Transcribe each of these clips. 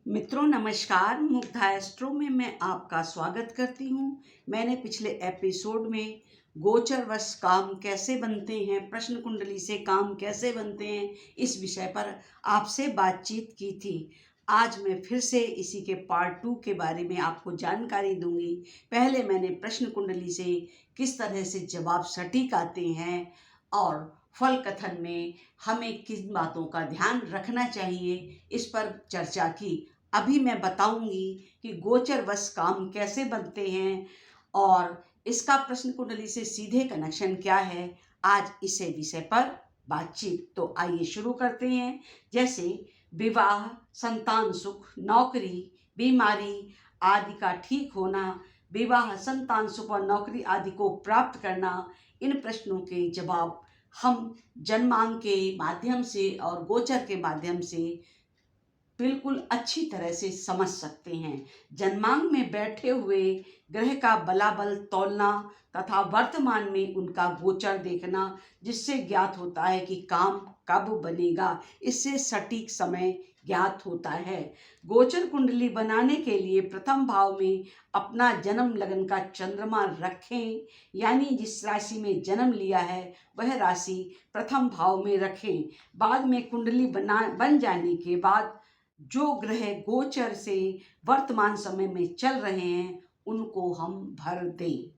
मित्रों नमस्कार। मुग्धा एस्ट्रो में मैं आपका स्वागत करती हूँ। मैंने पिछले एपिसोड में गोचर वश काम कैसे बनते हैं, प्रश्न कुंडली से काम कैसे बनते हैं, इस विषय पर आपसे बातचीत की थी। आज मैं फिर से इसी के पार्ट 2 के बारे में आपको जानकारी दूंगी। पहले मैंने प्रश्न कुंडली से किस तरह से जवाब सटीक आते हैं और फल कथन में हमें किन बातों का ध्यान रखना चाहिए, इस पर चर्चा की। अभी मैं बताऊंगी कि गोचर वश काम कैसे बनते हैं और इसका प्रश्न कुंडली से सीधे कनेक्शन क्या है। आज इसे विषय पर बातचीत। तो आइए शुरू करते हैं। जैसे विवाह, संतान सुख, नौकरी, बीमारी आदि का ठीक होना, विवाह, संतान सुख और नौकरी आदि को प्राप्त करना, इन प्रश्नों के जवाब हम जन्मांक के माध्यम से और गोचर के माध्यम से बिल्कुल अच्छी तरह से समझ सकते हैं। जन्मांक में बैठे हुए ग्रह का बलाबल तौलना तथा वर्तमान में उनका गोचर देखना, जिससे ज्ञात होता है कि काम कब बनेगा। इससे सटीक समय ज्ञात होता है। गोचर कुंडली बनाने के लिए प्रथम भाव में अपना जन्म लगन का चंद्रमा रखें, यानी जिस राशि में जन्म लिया है वह राशि प्रथम भाव में रखें। बाद में कुंडली बन जाने के बाद जो ग्रह गोचर से वर्तमान समय में चल रहे हैं उनको हम भर दें।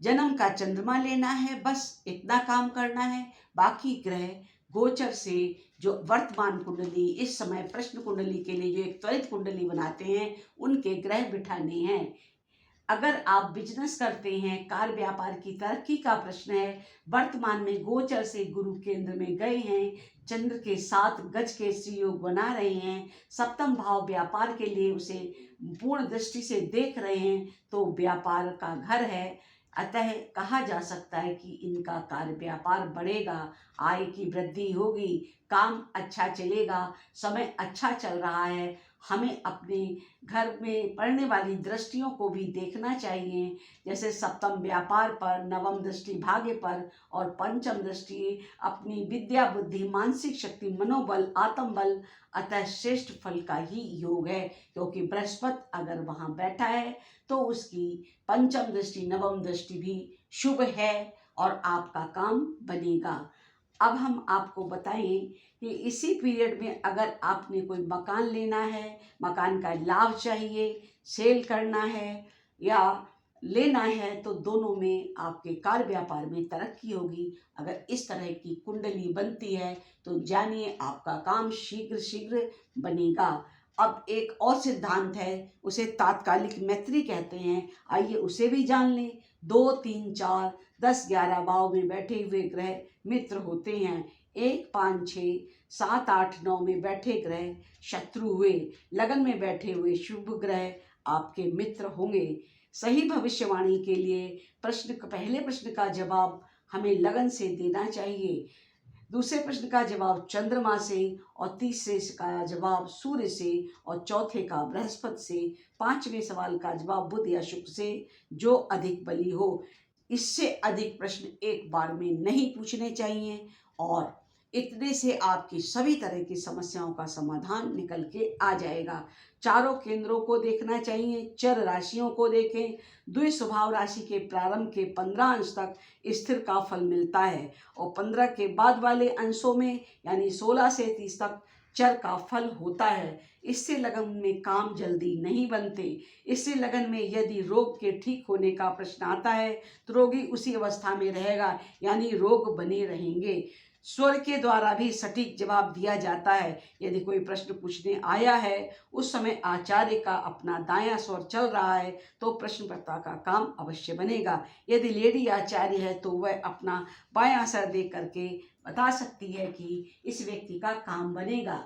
जन्म का चंद्रमा लेना है, बस इतना काम करना है। बाकी ग्रह गोचर से जो वर्तमान कुंडली, इस समय प्रश्न कुंडली के लिए जो एक त्वरित कुंडली बनाते हैं, उनके ग्रह बिठाने हैं। अगर आप बिजनेस करते हैं, कार व्यापार की तरक्की का प्रश्न है, वर्तमान में गोचर से गुरु केंद्र में गए हैं, चंद्र के साथ गज के योग बना रहे हैं, सप्तम भाव व्यापार के लिए उसे पूर्ण दृष्टि से देख रहे हैं, तो व्यापार का घर है। अतः कहा जा सकता है कि इनका कार्य व्यापार बढ़ेगा, आय की वृद्धि होगी, काम अच्छा चलेगा, समय अच्छा चल रहा है। हमें अपने घर में पड़ने वाली दृष्टियों को भी देखना चाहिए, जैसे सप्तम व्यापार पर, नवम दृष्टि भाग्य पर और पंचम दृष्टि अपनी विद्या, बुद्धि, मानसिक शक्ति, मनोबल, आत्मबल। अतः श्रेष्ठ फल का ही योग है, क्योंकि बृहस्पति अगर वहां बैठा है तो उसकी पंचम दृष्टि, नवम दृष्टि भी शुभ है और आपका काम बनेगा। अब हम आपको बताएं कि इसी पीरियड में अगर आपने कोई मकान लेना है, मकान का लाभ चाहिए, सेल करना है या लेना है, तो दोनों में आपके कार्य व्यापार में तरक्की होगी। अगर इस तरह की कुंडली बनती है तो जानिए आपका काम शीघ्र शीघ्र बनेगा। अब एक और सिद्धांत है, उसे तात्कालिक मैत्री कहते हैं। आइए उसे भी जान लें। 2, 3, 4, 10, 11 भाव में बैठे हुए ग्रह मित्र होते हैं। 1, 5, 6, 7, 8, 9 में बैठे ग्रह शत्रु हुए। लगन में बैठे हुए शुभ ग्रह आपके मित्र होंगे। सही भविष्यवाणी के लिए पहले प्रश्न का जवाब हमें लगन से देना चाहिए, दूसरे प्रश्न का जवाब चंद्रमा से और तीसरे का जवाब सूर्य से और चौथे का बृहस्पति से, पांचवें सवाल का जवाब बुध या शुक्र से, जो अधिक बली हो। इससे अधिक प्रश्न एक बार में नहीं पूछने चाहिए और इतने से आपकी सभी तरह की समस्याओं का समाधान निकल के आ जाएगा। चारों केंद्रों को देखना चाहिए, चर राशियों को देखें। द्विस्वभाव राशि के प्रारंभ के 15 अंश तक स्थिर का फल मिलता है और 15 के बाद वाले अंशों में यानी 16 से 30 तक चर का फल होता है। इससे लगन में काम जल्दी नहीं बनते। इससे लगन में यदि रोग के ठीक होने का प्रश्न आता है तो रोगी उसी अवस्था में रहेगा, यानी रोग बने रहेंगे। स्वर के द्वारा भी सटीक जवाब दिया जाता है। यदि कोई प्रश्न पूछने आया है, उस समय आचार्य का अपना दायां स्वर चल रहा है तो प्रश्नकर्ता का काम अवश्य बनेगा। यदि लेडी आचार्य है तो वह अपना बायां सर दे करके बता सकती है कि इस व्यक्ति का काम बनेगा।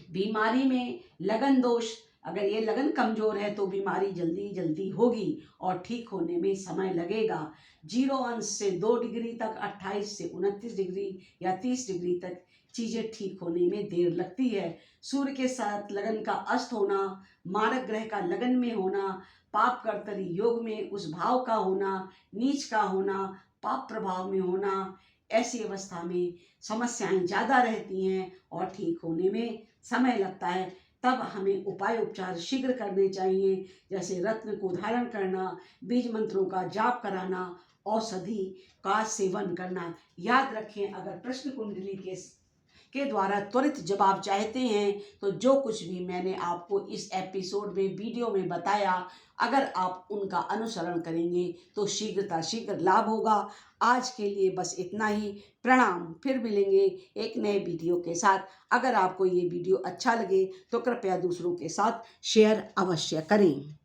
बीमारी में लगन दोष, अगर ये लगन कमजोर है तो बीमारी जल्दी जल्दी होगी और ठीक होने में समय लगेगा। 0 अंश से 2 डिग्री तक, 28 से 29 डिग्री या 30 डिग्री तक चीजें ठीक होने में देर लगती है। सूर्य के साथ लगन का अस्त होना, मारक ग्रह का लगन में होना, पाप कर्तरी योग में उस भाव का होना, नीच का होना, पाप प्रभाव में होना, ऐसी अवस्था में समस्याएं ज्यादा रहती हैं और ठीक होने में समय लगता है। तब हमें उपाय उपचार शीघ्र करने चाहिए, जैसे रत्न को धारण करना, बीज मंत्रों का जाप कराना, औषधि का सेवन करना। याद रखें, अगर प्रश्न कुंडली के द्वारा त्वरित जवाब चाहते हैं तो जो कुछ भी मैंने आपको इस एपिसोड में वीडियो में बताया, अगर आप उनका अनुसरण करेंगे तो शीघ्र लाभ होगा। आज के लिए बस इतना ही। प्रणाम। फिर मिलेंगे एक नए वीडियो के साथ। अगर आपको ये वीडियो अच्छा लगे तो कृपया दूसरों के साथ शेयर अवश्य करें।